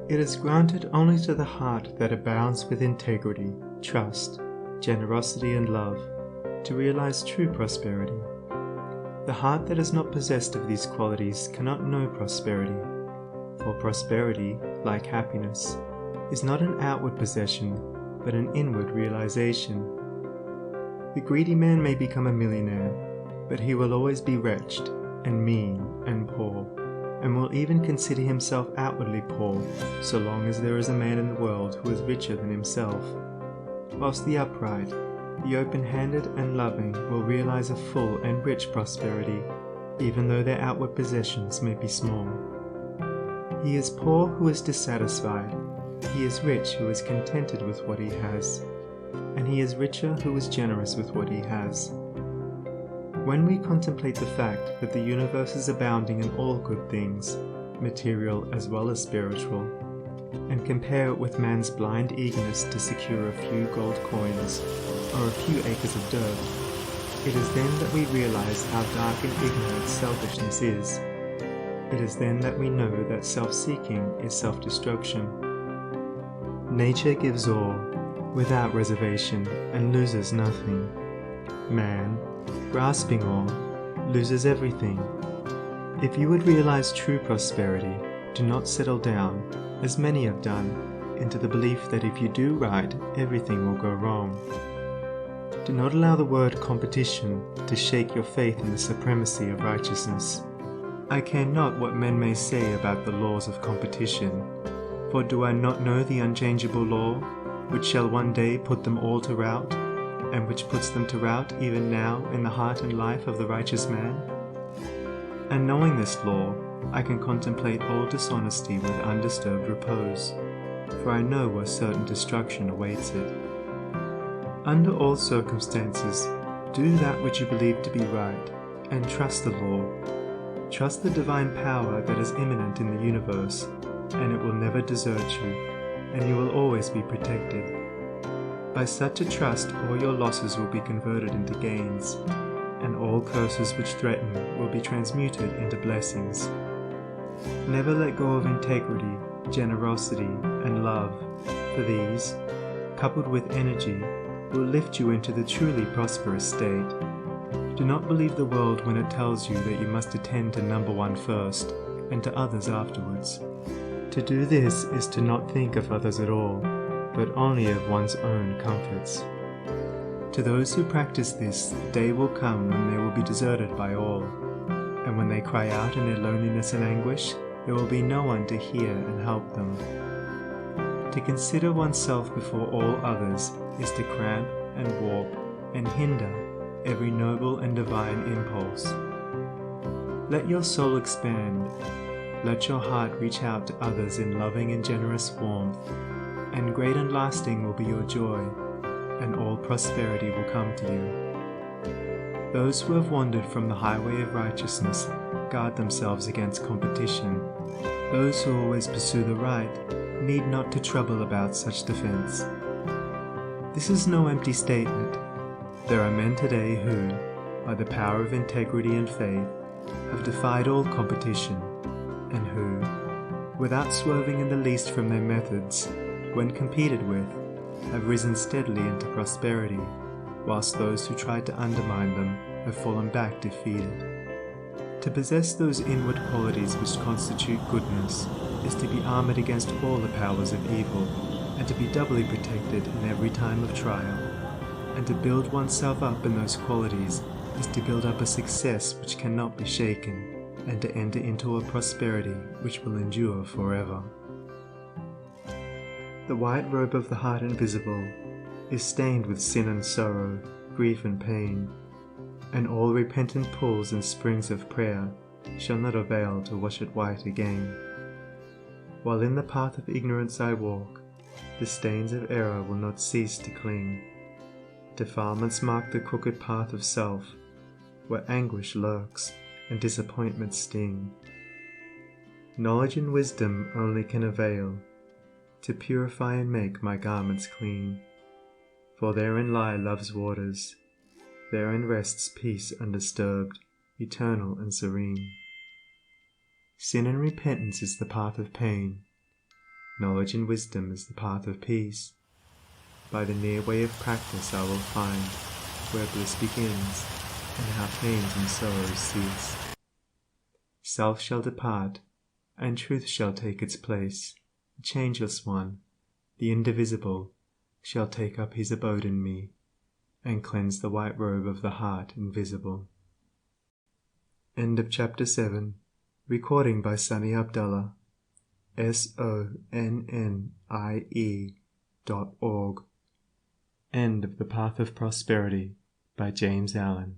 It is granted only to the heart that abounds with integrity, trust, generosity, and love to realize true prosperity. The heart that is not possessed of these qualities cannot know prosperity, for prosperity, like happiness, is not an outward possession, but an inward realization. The greedy man may become a millionaire, but he will always be wretched, and mean, and poor, and will even consider himself outwardly poor, so long as there is a man in the world who is richer than himself. Whilst the upright, the open-handed and loving will realize a full and rich prosperity, even though their outward possessions may be small. He is poor who is dissatisfied, he is rich who is contented with what he has, and he is richer who is generous with what he has. When we contemplate the fact that the universe is abounding in all good things, material as well as spiritual, and compare it with man's blind eagerness to secure a few gold coins or a few acres of dirt, it is then that we realize how dark and ignorant selfishness is. It is then that we know that self-seeking is self-destruction. Nature gives all, without reservation, and loses nothing. Man, grasping all, loses everything. If you would realize true prosperity, do not settle down, as many have done, into the belief that if you do right, everything will go wrong. Do not allow the word competition to shake your faith in the supremacy of righteousness. I care not what men may say about the laws of competition, for do I not know the unchangeable law, which shall one day put them all to rout, and which puts them to rout even now in the heart and life of the righteous man? And knowing this law, I can contemplate all dishonesty with undisturbed repose, for I know where certain destruction awaits it. Under all circumstances, do that which you believe to be right, and trust the law. Trust the divine power that is immanent in the universe, and it will never desert you, and you will always be protected. By such a trust, all your losses will be converted into gains, and all curses which threaten will be transmuted into blessings. Never let go of integrity, generosity, and love, for these, coupled with energy, will lift you into the truly prosperous state. Do not believe the world when it tells you that you must attend to number one first, and to others afterwards. To do this is to not think of others at all, but only of one's own comforts. To those who practice this, the day will come when they will be deserted by all, and when they cry out in their loneliness and anguish, there will be no one to hear and help them. To consider oneself before all others is to cramp and warp and hinder every noble and divine impulse. Let your soul expand, let your heart reach out to others in loving and generous warmth, and great and lasting will be your joy, and all prosperity will come to you. Those who have wandered from the highway of righteousness guard themselves against competition. Those who always pursue the right need not to trouble about such defense. This is no empty statement. There are men today who, by the power of integrity and faith, have defied all competition, and who, without swerving in the least from their methods, when competed with, have risen steadily into prosperity, whilst those who tried to undermine them have fallen back defeated. To possess those inward qualities which constitute goodness is to be armoured against all the powers of evil, and to be doubly protected in every time of trial. And to build oneself up in those qualities is to build up a success which cannot be shaken, and to enter into a prosperity which will endure forever. The white robe of the heart invisible is stained with sin and sorrow, grief and pain, and all repentant pools and springs of prayer shall not avail to wash it white again. While in the path of ignorance I walk, the stains of error will not cease to cling. Defilements mark the crooked path of self, where anguish lurks and disappointments sting. Knowledge and wisdom only can avail to purify and make my garments clean, for therein lie love's waters, therein rests peace undisturbed, eternal and serene. Sin and repentance is the path of pain. Knowledge and wisdom is the path of peace. By the near way of practice I will find where bliss begins, and how pains and sorrows cease. Self shall depart, and truth shall take its place. The changeless one, the indivisible, shall take up his abode in me, and cleanse the white robe of the heart invisible. End of Chapter 7. Recording by Sunny Abdullah. sonnie.org. End of The Path of Prosperity by James Allen.